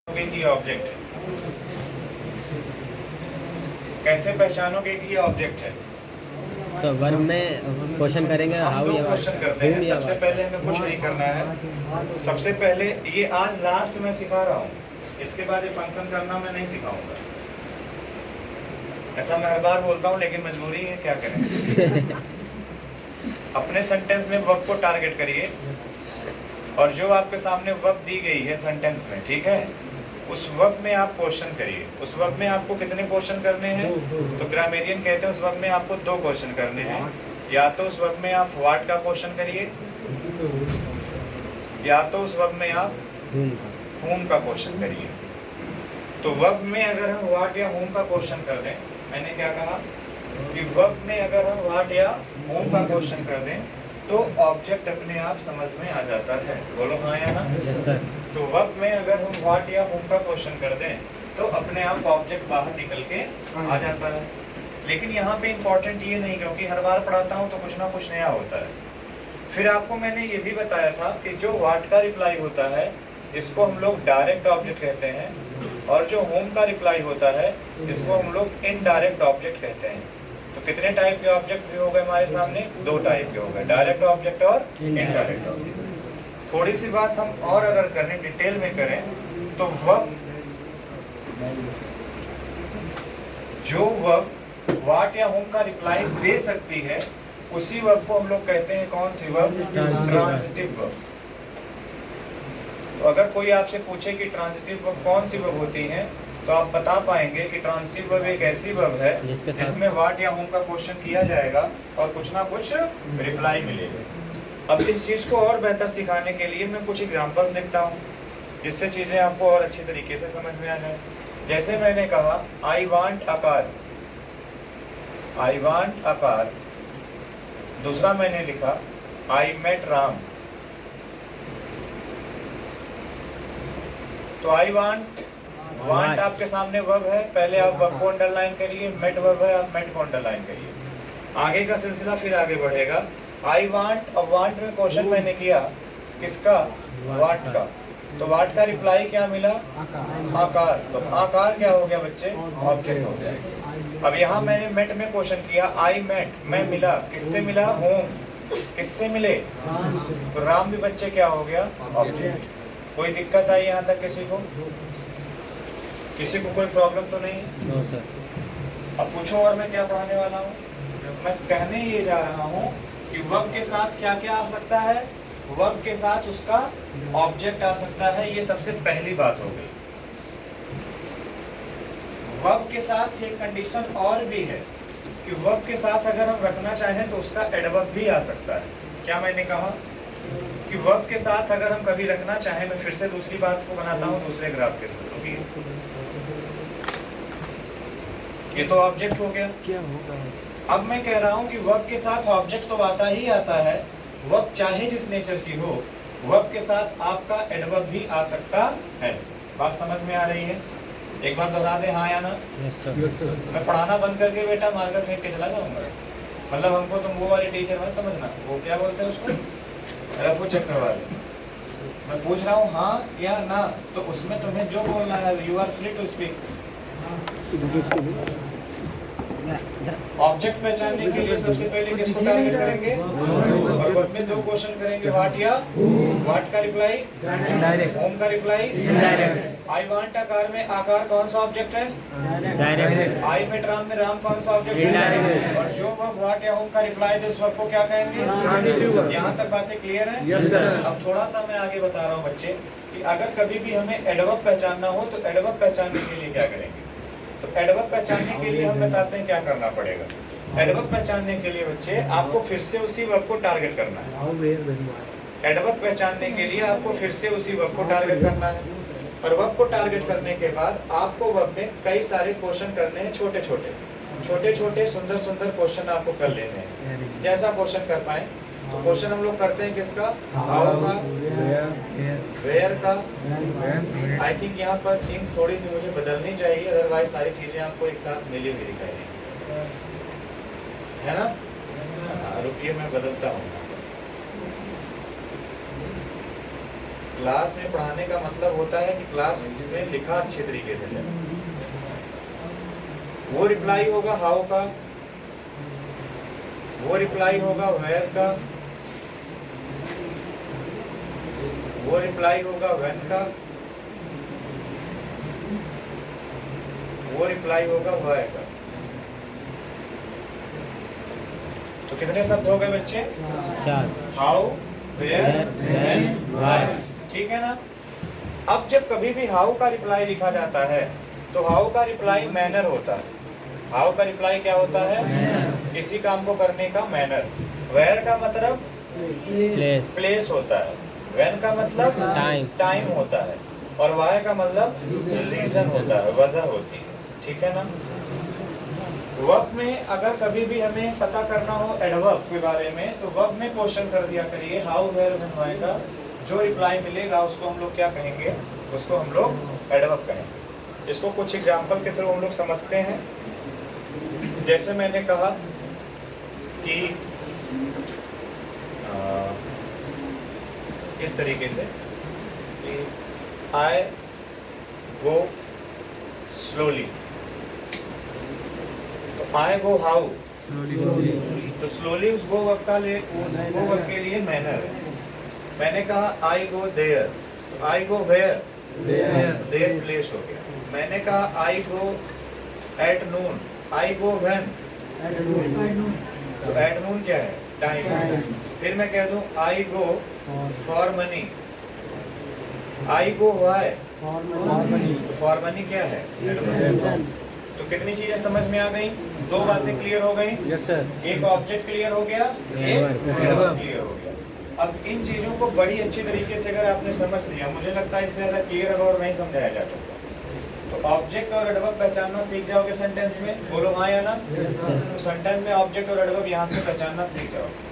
कि ये ऑब्जेक्ट है? कैसे पहचानोगे कि ये ऑब्जेक्ट है? तो वर्ब में क्वेश्चन करेंगे हम हाउ दो या क्वेश्चन करते हैं। सबसे पहले हमें कुछ नहीं करना है। सबसे पहले ये आज लास्ट में सिखा रहा हूँ, इसके बाद ये फंक्शन करना मैं नहीं सिखाऊंगा। ऐसा मैं हर बार बोलता हूँ, लेकिन मजबूरी है, क्या करें। अपने सेंटेंस में वर्ब को टारगेट करिए, और जो आपके सामने वर्ब दी गई है सेंटेंस में, ठीक है, उस वर्ब में आप क्वेश्चन करिए। उस वर्ब में आपको कितने क्वेश्चन करने हैं? तो ग्रामेरियन कहते हैं उस वर्ब में आपको 2 क्वेश्चन करने हैं। या तो उस वर्ब में आप व्हाट का क्वेश्चन करिए, या तो उस वर्ब में आप whom का क्वेश्चन करिए। तो वर्ब में अगर हम व्हाट या whom का क्वेश्चन कर दें, मैंने क्या कहा कि वर्ब में अगर हम व्हाट या whom का क्वेश्चन कर दें तो ऑब्जेक्ट अपने आप समझ में आ जाता है। बोलो हाँ या ना? Yes sir. तो वर्ब में अगर हम व्हाट या whom का क्वेश्चन कर दें तो अपने आप ऑब्जेक्ट बाहर निकल के आ जाता है। लेकिन यहाँ पे इम्पोर्टेंट ये नहीं, क्योंकि हर बार पढ़ाता हूँ तो कुछ ना कुछ नया होता है। फिर आपको मैंने ये भी बताया था कि जो व्हाट का रिप्लाई होता है इसको हम लोग डायरेक्ट ऑब्जेक्ट कहते हैं, और जो whom का रिप्लाई होता है इसको हम लोग इनडायरेक्ट ऑब्जेक्ट कहते हैं। तो कितने टाइप के ऑब्जेक्ट भी हो गए हमारे सामने? 2 टाइप के हो गए, डायरेक्ट ऑब्जेक्ट और इनडायरेक्ट ऑब्जेक्ट। थोड़ी सी बात हम और अगर करें, डिटेल में करें, तो वर्ब, जो वर्ब व्हाट या whom का रिप्लाई दे सकती है उसी वर्ब को हम लोग कहते हैं कौन सी वर्ब? Transitive verb. तो अगर कोई आपसे पूछे कि ट्रांजिटिव वर्ब कौन सी वर्ब होती है, तो आप बता पाएंगे कि ट्रांजिटिव वर्ब एक ऐसी वर्ब है जिसमें व्हाट या whom का क्वेश्चन किया जाएगा और कुछ ना कुछ रिप्लाई मिलेगा। अब इस चीज को और बेहतर सिखाने के लिए मैं कुछ एग्जांपल्स लिखता हूँ, जिससे चीजें आपको और अच्छी तरीके से समझ में आ जाए। जैसे मैंने कहा I want a car, I want a car. दूसरा मैंने लिखा आई मेट राम। तो आई वांट आपके सामने वर्ब है, पहले आप वर्ब को अंडरलाइन करिए। मेट वर्ब है, आप मेट को अंडरलाइन करिए। आगे का सिलसिला फिर आगे बढ़ेगा। आई वांट, अब वांट में क्वेश्चन मैंने किया किसका? वाट का। तो वाट का रिप्लाई क्या मिला? आकार। तो आकार क्या हो गया बच्चे? ऑब्जेक्ट हो गया। अब यहाँ मैंने मेट में क्वेश्चन किया, आई मेट, मैं मिला, किससे मिला? होम। किससे मिले? तो राम भी बच्चे क्या हो गया? ऑब्जेक्ट। कोई दिक्कत आई यहाँ तक किसी को? किसी को कोई प्रॉब्लम तो नहीं? No sir. अब पूछो और मैं क्या पढ़ाने वाला हूँ। मैं कहने ये जा रहा हूँ कि वर्ब के साथ क्या क्या आ सकता है? वर्ब के साथ उसका ऑब्जेक्ट आ सकता है। ये सबसे पहली बात हो गई। वर्ब के साथ एक कंडीशन और भी है कि वर्ब के साथ अगर हम रखना चाहें तो उसका एडवर्ब भी आ सकता है। क्या मैंने कहा कि वर्ब के साथ अगर हम कभी रखना चाहें, मैं फिर से दूसरी बात को बनाता हूँ दूसरे ग्राफ के थ्रू। ये तो ऑब्जेक्ट हो गया। क्या होगा? अब मैं कह रहा हूँ कि वर्ब के साथ ऑब्जेक्ट तो आता ही आता है। वर्ब चाहे जिस नेचर की हो, वर्ब के साथ आपका एडवर्ब भी आ सकता है। बात समझ में आ रही है? एक बार दोहरा दे हाँ या ना? Yes sir. मैं पढ़ाना बंद करके बेटा मार्कर फेंक के चला जाऊंगा। मतलब हमको तुम वो वाली टीचर मत समझना, वो क्या बोलते हैं उसको, रफू चक्कर वाले। मैं पूछ रहा हूँ हाँ या ना, तो उसमें तुम्हें जो बोलना है you are free to speak. Object पहचानने के लिए सबसे पहले किसको टारगेट करेंगे? और वर्ब में 2 क्वेश्चन करेंगे, व्हाट या व्हाट का रिप्लाई डायरेक्ट, होम का रिप्लाई इनडायरेक्ट। आई वांट आकार में आकार कौन सा ऑब्जेक्ट है? डायरेक्ट। आई मेट राम में राम कौन सा ऑब्जेक्ट है? इनडायरेक्ट। और जो वर्ब व्हाट या होम का रिप्लाई दे उस वर्ब को क्या कहेंगे? यहाँ तक बातें क्लियर है? Yes sir. अब थोड़ा सा मैं आगे बता रहा हूँ बच्चे कि अगर कभी भी हमें एडवर्ब पहचानना हो तो एडवर्ब पहचानने के लिए क्या करेंगे? तो एडवर्ब पहचानने के लिए हम बताते हैं क्या करना पड़ेगा। एडवर्ब पहचानने के लिए बच्चे आपको फिर से उसी वर्ब को टारगेट करना है। एडवर्ब पहचानने के लिए आपको फिर से उसी वर्ब को टारगेट करना है, और वर्ब को टारगेट करने के बाद आपको वर्ब में कई सारे क्वेश्चन करने हैं, छोटे छोटे सुंदर सुंदर क्वेश्चन आपको कर लेने हैं। जैसा क्वेश्चन कर पाए। तो क्वेश्चन हम लोग करते हैं किसका? हाउ का, वेयर का। आई थिंक यहाँ पर थिंक थोड़ी सी मुझे बदलनी चाहिए, अदरवाइज सारी चीजें आपको एक साथ मिली हुई दिखाई देंगी, है ना? रुकिए मैं बदलता हूँ। क्लास में पढ़ाने का मतलब होता है कि क्लास में लिखा अच्छे तरीके से जाए। वो रिप्लाई होगा हाउ का, वो रिप्लाई होगा वेयर का, वो रिप्लाई होगा व्हेन का, वो रिप्लाई होगा व्हाई का। तो कितने शब्द हो गए बच्चे? 4 हाउ, वेयर, व्हेन, व्हाई। ठीक है ना? अब जब कभी भी हाउ का रिप्लाई लिखा जाता है तो हाउ का रिप्लाई मैनर होता है। हाउ का रिप्लाई क्या होता है? किसी काम को करने का मैनर। वेयर का मतलब प्लेस प्लेस होता है। व्हेन का मतलब टाइम होता है। और व्हाई का मतलब रीजन होता है, वजह होती है। ठीक है ना? वर्ब में अगर कभी भी हमें पता करना हो एडवर्ब के बारे में तो वर्ब में क्वेश्चन कर दिया करिए हाउ, वेयर, व्हेन, व्हाई का जो रिप्लाई मिलेगा उसको हम लोग क्या कहेंगे? उसको हम लोग एडवर्ब कहेंगे। इसको कुछ एग्जाम्पल के थ्रू हम लोग समझते हैं। जैसे मैंने कहा कि इस तरीके से कि आई गो स्लोली, तो आई गो हाउ, तो स्लोली उस गो वर्ब का उस गो वर्ब के लिए मैनर है। मैंने कहा आई गो देयर, तो I go where, there place हो गया। मैंने कहा I go at noon, I go when, तो एट नून क्या है? टाइम। फिर मैं कह दूं I go for money, I go why, तो फॉर मनी क्या है? तो कितनी चीजें समझ में आ गई? 2 बातें क्लियर हो गई। Yes sir. एक ऑब्जेक्ट क्लियर हो गया, एक एडवर्ब क्लियर हो गया। अब इन चीजों को बड़ी अच्छी तरीके से अगर आपने समझ लिया, मुझे लगता है इससे ज्यादा क्लियर अब और नहीं समझाया जा सकता। तो ऑब्जेक्ट और एडवर्ब पहचानना सीख जाओगे सेंटेंस में, बोलो हाँ या ना? Yes sir. तो सेंटेंस में ऑब्जेक्ट और एडवर्ब यहाँ से पहचानना सीख जाओगे।